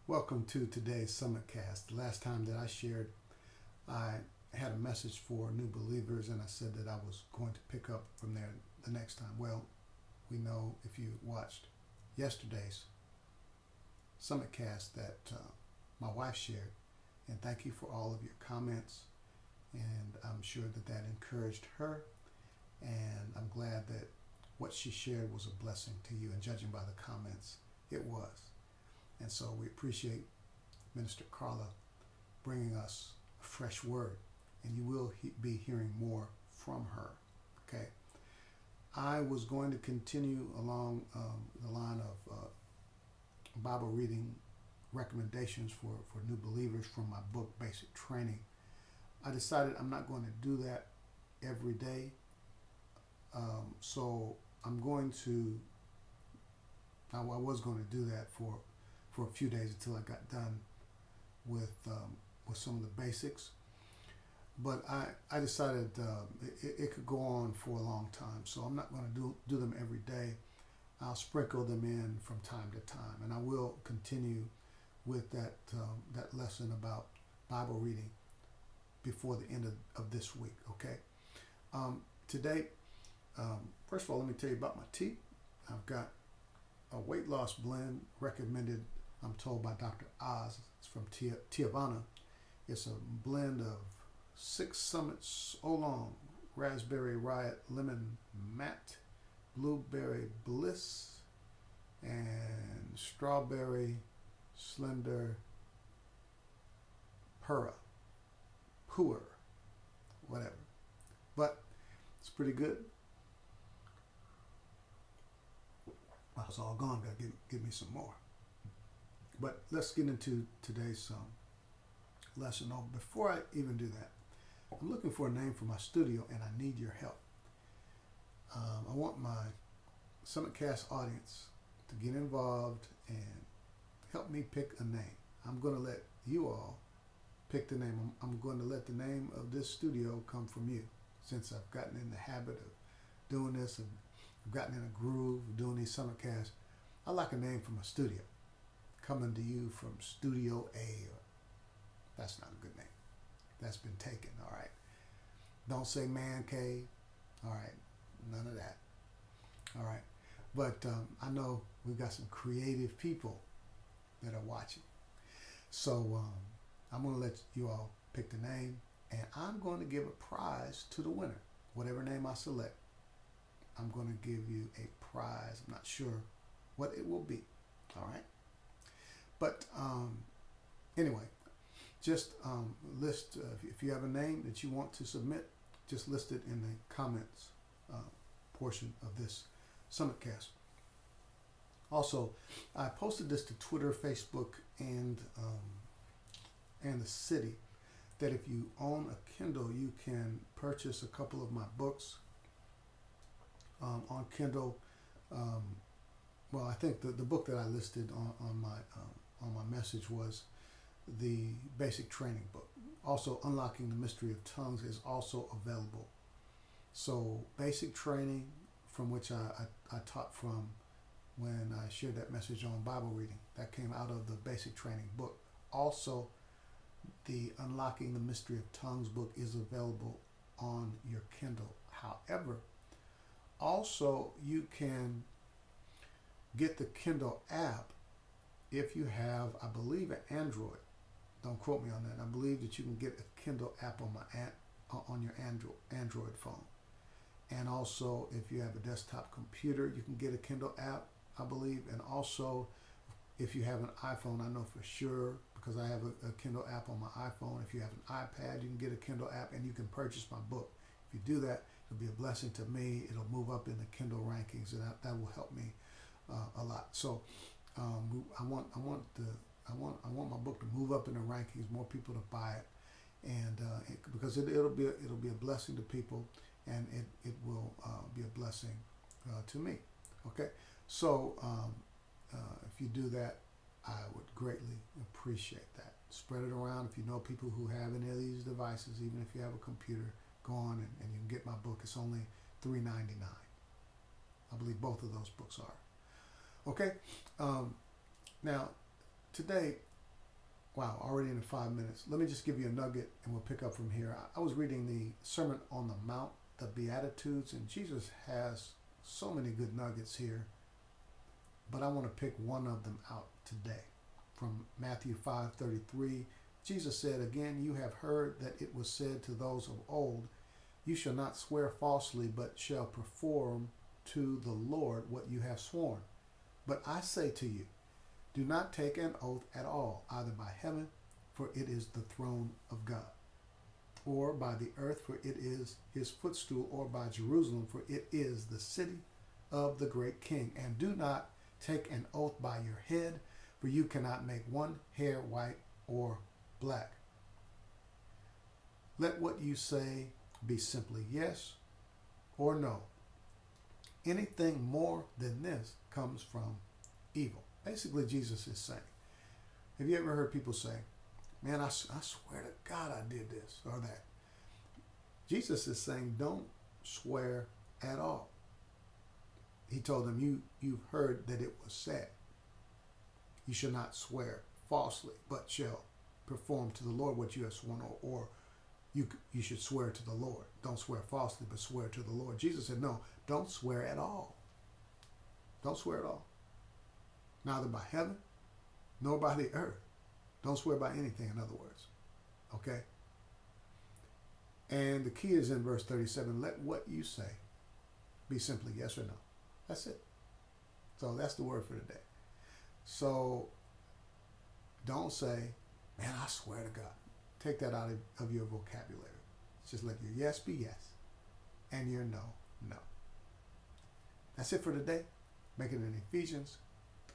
Welcome to today's Summit Cast. The last time that I shared, I had a message for new believers, and I said that I was going to pick up from there the next time. Well, we know if you watched yesterday's Summit Cast that my wife shared, and thank you for all of your comments, and I'm sure that that encouraged her, and I'm glad that what she shared was a blessing to you, and judging by the comments, it was. And so we appreciate Minister Carla bringing us a fresh word, and you will be hearing more from her. Okay. I was going to continue along the line of Bible reading recommendations for new believers from my book, Basic Training. I decided I'm not going to do that every day. So I'm going to, I was going to do that for a few days until I got done with some of the basics. But I decided it could go on for a long time, so I'm not going to do them every day. I'll sprinkle them in from time to time, and I will continue with that lesson about Bible reading before the end of this week. Okay. Today, first of all, let me tell you about my tea. I've got a weight loss blend recommended, I'm told, by Dr. Oz. It's from Tijuana. It's a blend of 6 Summits Oolong, Raspberry Riot Lemon Matte, Blueberry Bliss, and Strawberry Slender Pura, whatever. But it's pretty good. Well, it's all gone. Gotta give me some more. But let's get into today's lesson. Oh, before I even do that, I'm looking for a name for my studio, and I need your help. I want my SummitCast audience to get involved and help me pick a name. I'm going to let you all pick the name. I'm going to let the name of this studio come from you, since I've gotten in the habit of doing this and I've gotten in a groove of doing these SummitCasts. I like a name for my studio. Coming to you from Studio A. That's not a good name. That's been taken, all right. Don't say man cave, all right. None of that, all right. But I know we've got some creative people that are watching. So I'm going to let you all pick the name, and I'm going to give a prize to the winner. Whatever name I select, I'm going to give you a prize. I'm not sure what it will be, all right. But anyway, just list, if you have a name that you want to submit, just list it in the comments portion of this SummitCast. Also, I posted this to Twitter, Facebook, and the city, that if you own a Kindle, you can purchase a couple of my books on Kindle. Well, I think the book that I listed on my message was the Basic Training book. Also, Unlocking the Mystery of Tongues is also available. So, Basic Training, from which I taught from when I shared that message on Bible reading, that came out of the Basic Training book. Also, the Unlocking the Mystery of Tongues book is available on your Kindle. However, also you can get the Kindle app if you have, I believe, an Android. Don't quote me on that. I believe that you can get a Kindle app on your Android phone. And also, if you have a desktop computer, you can get a Kindle app, I believe. And also, if you have an iPhone, I know for sure, because I have a Kindle app on my iPhone. If you have an iPad, you can get a Kindle app, and you can purchase my book. If you do that, it'll be a blessing to me. It'll move up in the Kindle rankings, and that will help me a lot. So I want my book to move up in the rankings, more people to buy it, and because it'll be a blessing to people, and it will be a blessing to me. Okay, so if you do that, I would greatly appreciate that. Spread it around. If you know people who have any of these devices, even if you have a computer, go on and you can get my book. It's only $3.99. I believe both of those books are. Okay. Now, today Wow, already in 5 minutes. Let me just give you a nugget and we'll pick up from here. I was reading the Sermon on the Mount, the Beatitudes, and Jesus has so many good nuggets here. But I want to pick one of them out today. From Matthew 5:33, Jesus said, "Again, you have heard that it was said to those of old, you shall not swear falsely, but shall perform to the Lord what you have sworn. But I say to you, do not take an oath at all, either by heaven, for it is the throne of God, or by the earth, for it is his footstool, or by Jerusalem, for it is the city of the great king. And do not take an oath by your head, for you cannot make one hair white or black. Let what you say be simply yes or no. Anything more than this comes from evil." Basically, Jesus is saying, have you ever heard people say, "Man, I swear to God I did this or that"? Jesus is saying, don't swear at all. He told them, you've heard that it was said, you shall not swear falsely, but shall perform to the Lord what you have sworn, or you should swear to the Lord. Don't swear falsely, but swear to the Lord. Jesus said, no, don't swear at all. Don't swear at all. Neither by heaven, nor by the earth. Don't swear by anything, in other words. Okay? And the key is in verse 37. Let what you say be simply yes or no. That's it. So that's the word for today. So don't say, "Man, I swear to God." Take that out of your vocabulary. Just let your yes be yes and your no, no. That's it for today. Make it an Ephesians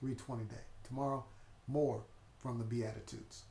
3:20 day. Tomorrow, more from the Beatitudes.